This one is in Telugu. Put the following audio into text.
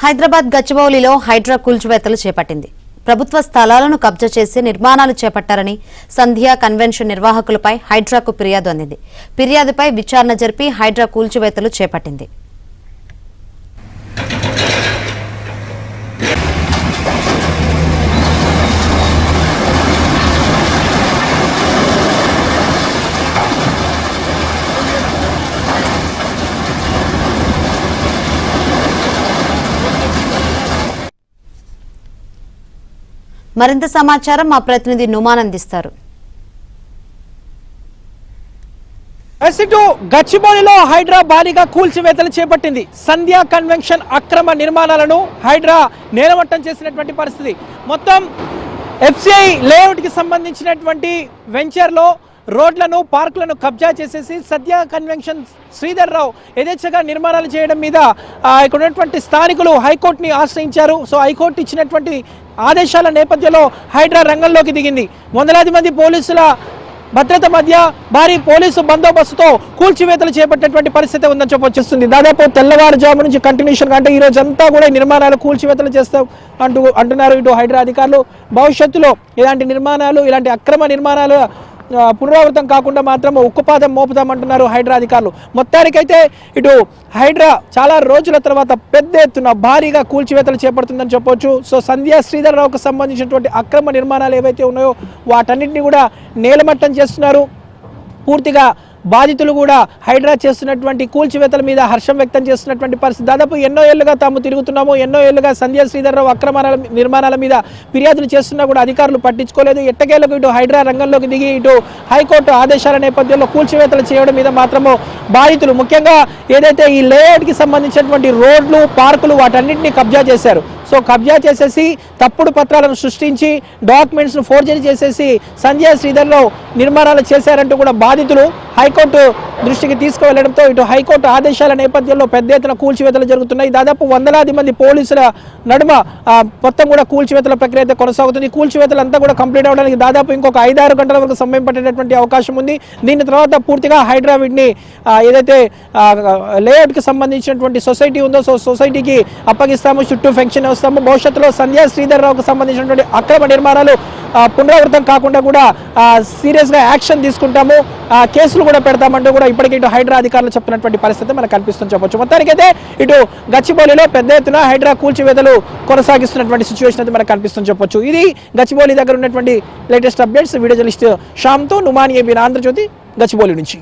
హైదరాబాద్ గచ్చిబౌలిలో హైడ్రా కూల్చివేతలు చేపట్టింది. ప్రభుత్వ స్థలాలను కబ్జా చేసి నిర్మాణాలు చేపట్టారని సంధ్యా కన్వెన్షన్ నిర్వాహకులపై హైడ్రాకు ఫిర్యాదు అందింది. ఫిర్యాదుపై విచారణ జరిపి హైడ్రా కూల్చివేతలు చేపట్టింది. మరింత సమాచారం మా ప్రతినిధి నుమాన్ అందిస్తారు. గచ్చిబౌలిలో హైడ్రా భారీగా కూల్చివేతలు చేపట్టింది. సంధ్యా కన్వెన్షన్ అక్రమ నిర్మాణాలను హైడ్రా నేలమట్టం చేసినటువంటి పరిస్థితి. మొత్తం ఎఫ్సిఐ లేఅవుట్ కి సంబంధించినటువంటి వెంచర్లో రోడ్లను పార్కులను కబ్జా చేసేసి సంధ్యా కన్వెన్షన్ శ్రీధర్ రావు యథేచ్ఛగా నిర్మాణాలు చేయడం మీద ఇక్కడ ఉన్నటువంటి స్థానికులు హైకోర్టుని ఆశ్రయించారు. సో హైకోర్టు ఇచ్చినటువంటి ఆదేశాల నేపథ్యంలో హైడ్రా రంగంలోకి దిగింది. వందలాది మంది పోలీసుల భద్రత మధ్య భారీ పోలీసు బందోబస్తుతో కూల్చివేతలు చేపట్టినటువంటి పరిస్థితి ఉందని చెప్పొచ్చేస్తుంది. దాదాపు తెల్లవారుజాము నుంచి కంటిన్యూషన్ అంటే ఈ రోజు అంతా కూడా నిర్మాణాలు కూల్చివేతలు చేస్తాం అంటున్నారు ఇటు హైడ్రా అధికారులు. భవిష్యత్తులో ఇలాంటి అక్రమ నిర్మాణాలు పునరావృతం కాకుండా మాత్రం ఉక్కుపాదం మోపుతామంటున్నారు హైడ్రా అధికారులు. మొత్తానికైతే ఇటు హైడ్రా చాలా రోజుల తర్వాత పెద్ద ఎత్తున భారీగా కూల్చివేతలు చేపడుతుందని చెప్పొచ్చు. సో సంధ్యా శ్రీధర్ రావుకు సంబంధించినటువంటి అక్రమ నిర్మాణాలు ఏవైతే ఉన్నాయో వాటన్నింటినీ కూడా నేలమట్టం చేస్తున్నారు. పూర్తిగా బాధితులు కూడా హైడ్రా చేస్తున్నటువంటి కూల్చివేతల మీద హర్షం వ్యక్తం చేస్తున్నటువంటి పరిస్థితి. దాదాపు ఎన్నో ఏళ్లుగా తాము తిరుగుతున్నాము, ఎన్నో ఏళ్లుగా సంధ్యా శ్రీధర్ రావు అక్రమ నిర్మాణాల మీద ఫిర్యాదులు చేస్తున్నా కూడా అధికారులు పట్టించుకోలేదు. ఎట్టకేలకు ఇటు హైడ్రా రంగంలోకి దిగి ఇటు హైకోర్టు ఆదేశాల నేపథ్యంలో కూల్చివేతలు చేయడం మీద మాత్రము బాధితులు ముఖ్యంగా ఏదైతే ఈ లేఅవుట్కి సంబంధించినటువంటి రోడ్లు పార్కులు వాటన్నింటినీ కబ్జా చేశారు. సో కబ్జా చేసేసి తప్పుడు పత్రాలను సృష్టించి డాక్యుమెంట్స్ను ఫోర్జరీ చేసేసి సంధ్యా శ్రీధర్ రావు నిర్మాణాలు చేశారంటూ కూడా బాధితులు హైకోర్టు దృష్టికి తీసుకువెళ్లడంతో ఇటు హైకోర్టు ఆదేశాల నేపథ్యంలో పెద్ద ఎత్తున కూల్చివేతలు జరుగుతున్నాయి. దాదాపు వందలాది మంది పోలీసుల నడుమ మొత్తం కూడా కూల్చివేతల ప్రక్రియ అయితే కొనసాగుతుంది. కూల్చివేతలు అంతా కూడా కంప్లీట్ అవ్వడానికి దాదాపు ఇంకొక 5-6 గంటల వరకు సమయం పట్టేటటువంటి అవకాశం ఉంది. దీని తర్వాత పూర్తిగా హైడ్రా వీటిని ఏదైతే లేఅవుట్కి సంబంధించినటువంటి సొసైటీ ఉందో సో సొసైటీకి అప్పగిస్తాము, చుట్టూ ఫెన్షన్ వస్తాము. భవిష్యత్తులో సంధ్యా శ్రీధర్ రావుకు సంబంధించినటువంటి అక్రమ నిర్మాణాలు పునరావృతం కాకుండా కూడా సీరియస్గా యాక్షన్ తీసుకుంటాము, కేసులు కూడా పెడతామంటూ కూడా ఇప్పటికీ ఇటు హైడ్రా అధికారులు చెప్తున్నటువంటి పరిస్థితి మనకు కనిపిస్తుంది చెప్పొచ్చు. మొత్తానికైతే ఇటు గచ్చిబౌలిలో పెద్ద ఎత్తున హైడ్రా కూల్చివేతలు కొనసాగిస్తున్నటువంటి సిచ్యువేషన్ అయితే మనకు కనిపిస్తుంది చెప్పొచ్చు. ఇది గచ్చిబౌలి దగ్గర ఉన్నటువంటి లేటెస్ట్ అప్డేట్స్. వీడియో జర్నలిస్ట్ శ్యామ్తో నుమాన్ ఏబీ ఆంధ్రజ్యోతి గచ్చిబౌలి నుంచి.